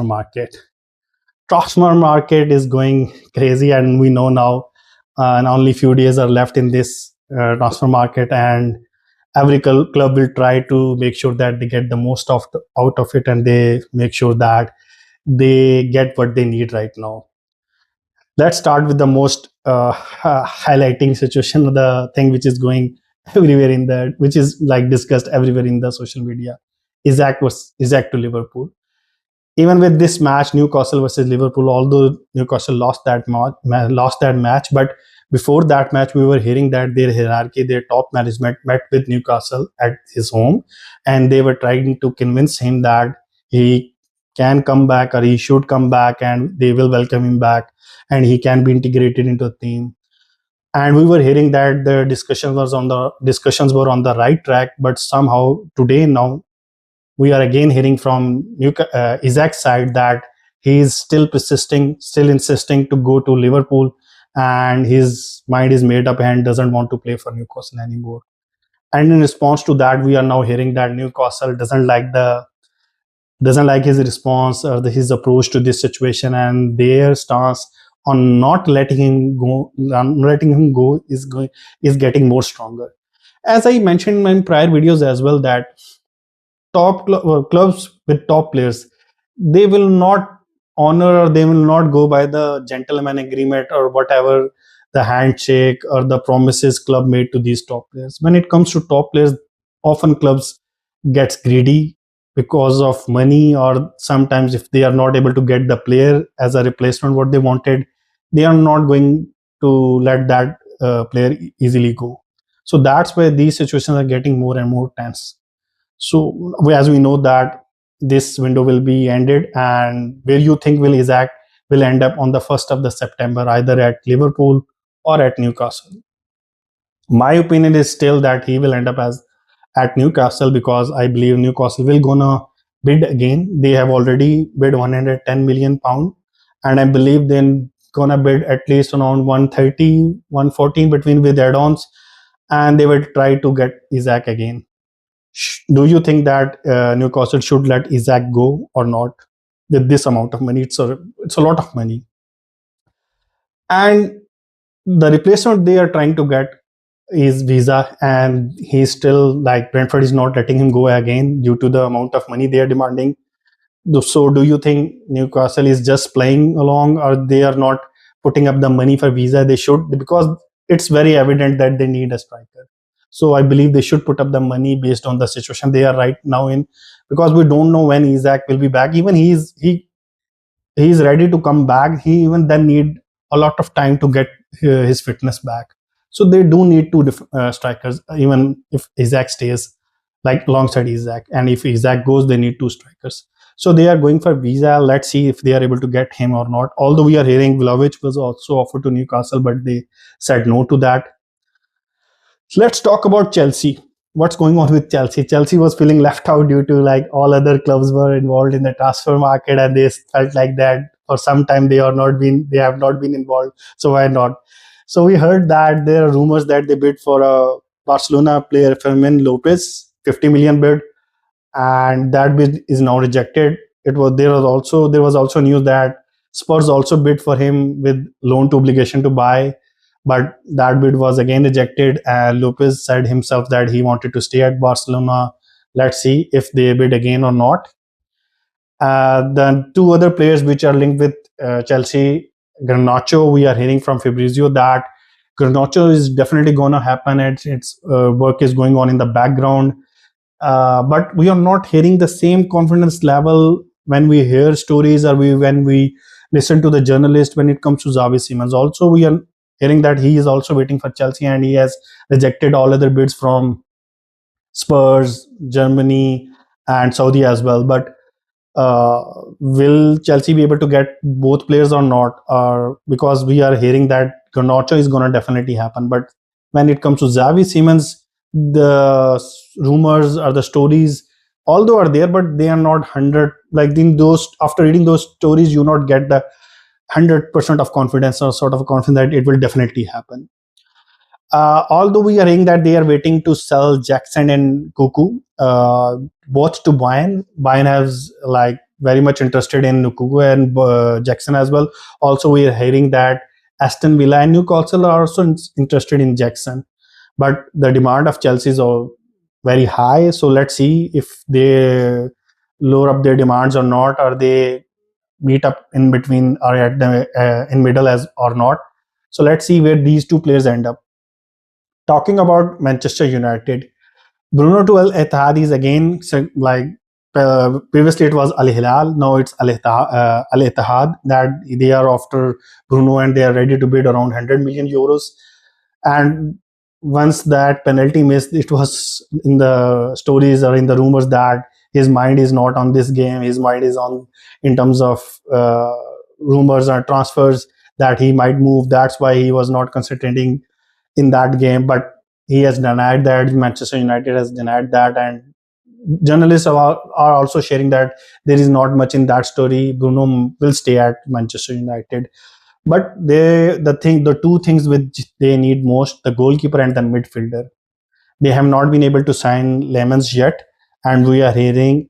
market. Transfer market is going crazy, and we know now, and only few days are left in this transfer market, and every club will try to make sure that they get the most out of it, and they make sure that they get what they need right now. Let's start with the most highlighting situation, the thing which is going everywhere which is like discussed everywhere in the social media. Isak to Liverpool. Even with this match, Newcastle versus Liverpool, although Newcastle lost that match, but before that match, we were hearing that their hierarchy, their top management met with Newcastle at his home, and they were trying to convince him that he can come back or he should come back, and they will welcome him back, and he can be integrated into the team. And we were hearing that the discussions were on the right track, but somehow today now we are again hearing from Isak's side that he is still insisting to go to Liverpool, and his mind is made up and doesn't want to play for Newcastle anymore. And in response to that, we are now hearing that Newcastle doesn't like his response or his approach to this situation, and their stance on not letting him go is getting more stronger. As I mentioned in prior videos as well, that clubs with top players, they will not honor, or they will not go by the gentleman agreement or whatever the handshake or the promises club made to these top players. When it comes to top players, often clubs gets greedy because of money, or sometimes if they are not able to get the player as a replacement what they wanted, they are not going to let that player easily go. So that's where these situations are getting more and more tense. So as we know that this window will be ended, and where you think will Isak will end up on the 1st of the September, either at Liverpool or at Newcastle? My opinion is still that he will end up at Newcastle, because I believe Newcastle will gonna bid again. They have already bid 110 million pound, and I believe they're gonna bid at least around 130, 114 between with add-ons, and they will try to get Isak again. Do you think that Newcastle should let Isak go or not? With this amount of money, it's a lot of money, and the replacement they are trying to get is Visa, and he's still like Brentford is not letting him go again due to the amount of money they are demanding. So do you think Newcastle is just playing along, or they are not putting up the money for Visa? They should, because it's very evident that they need a striker. So I believe they should put up the money based on the situation they are right now in, because we don't know when Isak will be back. Even he is ready to come back. He even then need a lot of time to get his fitness back. So they do need two strikers, even if Isak stays like alongside Isak, and if Isak goes, they need two strikers. So they are going for Visa. Let's see if they are able to get him or not. Although we are hearing Vlahovic was also offered to Newcastle, but they said no to that. Let's talk about Chelsea. What's going on with Chelsea? Chelsea was feeling left out due to like all other clubs were involved in the transfer market, and they felt like that for some time they have not been involved. So why not? So we heard that there are rumors that they bid for a Barcelona player, Fermin López, 50 million bid, and that bid is now rejected. There was also news that Spurs also bid for him with loan to obligation to buy, but that bid was again rejected. And López said himself that he wanted to stay at Barcelona. Let's see if they bid again or not. The two other players which are linked with Chelsea, Garnacho, we are hearing from Fabrizio that Garnacho is definitely going to happen. Its work is going on in the background. But we are not hearing the same confidence level when we hear stories, or when we listen to the journalist when it comes to Xavi Simons. Also, we are hearing that he is also waiting for Chelsea, and he has rejected all other bids from Spurs, Germany, and Saudi as well. But will Chelsea be able to get both players or not? Because we are hearing that Garnacho is going to definitely happen. But when it comes to Xavi Simons, the rumors or the stories, although are there, but they are not 100. Like in those, after reading those stories, you not get the 100% of confidence or sort of confidence that it will definitely happen. Although we are hearing that they are waiting to sell Jackson and Nkunku, both to Bayern. Bayern has like very much interested in Nkunku and Jackson as well. Also, we are hearing that Aston Villa and Newcastle are also interested in Jackson, but the demand of Chelsea is very high. So let's see if they lower up their demands or not, or they meet up in between or at the in middle as or not. So let's see where these two players end up. Talking about Manchester United, Bruno to Al-Ittihad is again like previously it was Al-Hilal, now it's Al-Ittihad, that they are after Bruno and they are ready to bid around 100 million euros. And once that penalty missed, it was in the stories or in the rumors that his mind is not on this game. His mind is on in terms of rumors or transfers that he might move. That's why he was not concentrating in that game. But he has denied that. Manchester United has denied that, and journalists are also sharing that there is not much in that story. Bruno will stay at Manchester United. But the two things which they need most, the goalkeeper and the midfielder, they have not been able to sign Lemons yet, and we are hearing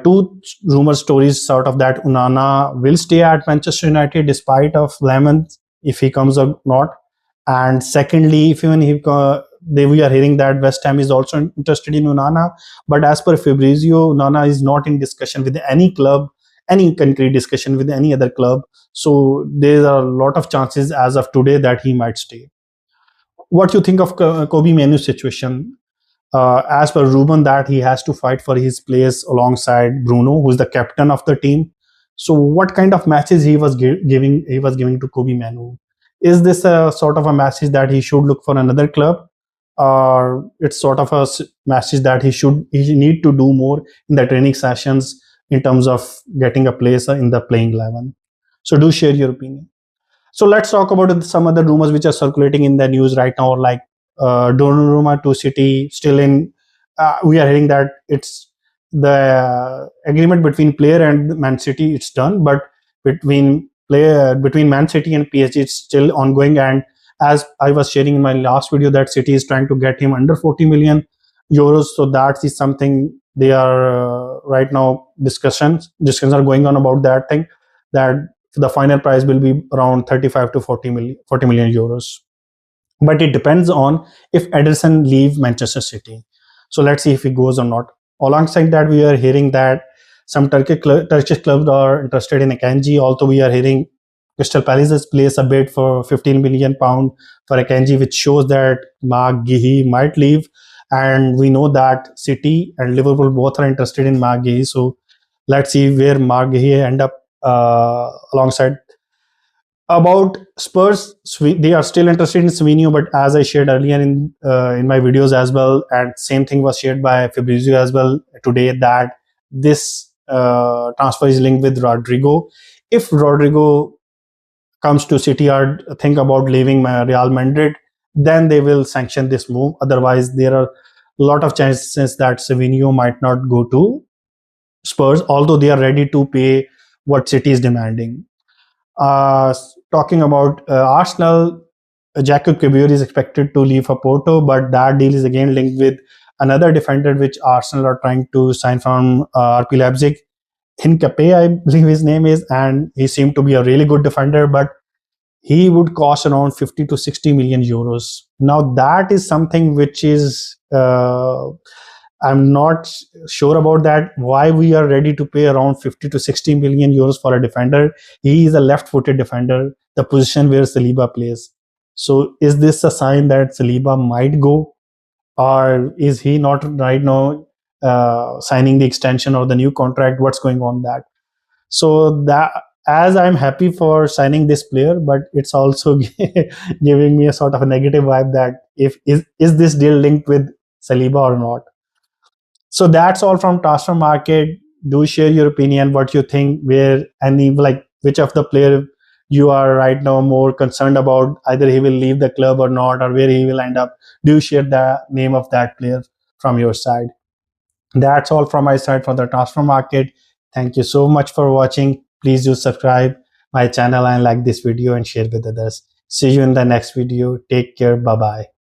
two rumor stories sort of that Onana will stay at Manchester United despite of Lemons if he comes or not. And secondly, if even we are hearing that West Ham is also interested in Onana, but as per Fabrizio, Onana is not in discussion with any club, any concrete discussion with any other club. So there are a lot of chances as of today that he might stay. What do you think of Kobe Mainoo's situation? As per Ruben, that he has to fight for his place alongside Bruno, who is the captain of the team. So, what kind of matches he was giving? He was giving to Kobe Mainoo. Is this a sort of a message that he should look for another club, or it's sort of a message that he need to do more in the training sessions in terms of getting a place in the playing 11? So, do share your opinion. So let's talk about some other rumors which are circulating in the news right now, like Donnarumma to City. Still in, we are hearing that it's the agreement between player and Man City. It's done, but between Man City and PSG, it's still ongoing. And as I was sharing in my last video, that City is trying to get him under 40 million euros. So that is something they are right now discussions are going on about that thing, that the final price will be around 35 to 40 million euros. But it depends on if Ederson leave Manchester City. So let's see if he goes or not. Alongside that, we are hearing that some Turkish clubs are interested in Akanji. Also, we are hearing Crystal Palace has placed a bid for 15 million pound for Akanji, which shows that Mark Guéhi might leave. And we know that City and Liverpool both are interested in Mark Guéhi. So let's see where Mark Guéhi end up alongside. About Spurs, they are still interested in Savinho, but as I shared earlier in my videos as well, and same thing was shared by Fabrizio as well today, that this transfer is linked with Rodrigo. If Rodrigo comes to City or think about leaving Real Madrid, then they will sanction this move. Otherwise, there are a lot of chances that Savinho might not go to Spurs, although they are ready to pay what City is demanding. Talking about Arsenal, Jacob Kiwior is expected to leave for Porto, but that deal is again linked with another defender which Arsenal are trying to sign from RP Leipzig. Hincapié, I believe his name is, and he seemed to be a really good defender, but he would cost around 50 to 60 million euros. Now that is something which is I'm not sure about that. Why we are ready to pay around 50 to 60 million euros for a defender? He is a left-footed defender, the position where Saliba plays. So is this a sign that Saliba might go, or is he not right now signing the extension or the new contract? What's going on that? So that, as I'm happy for signing this player, but it's also giving me a sort of a negative vibe that is this deal linked with Saliba or not? So that's all from transfer market. Do share your opinion, what you think, where any like which of the player you are right now more concerned about, either he will leave the club or not, or where he will end up. Do share the name of that player from your side. That's all from my side for the transfer market. Thank you so much for watching. Please do subscribe my channel and like this video and share with others. See you in the next video. Take care. Bye bye.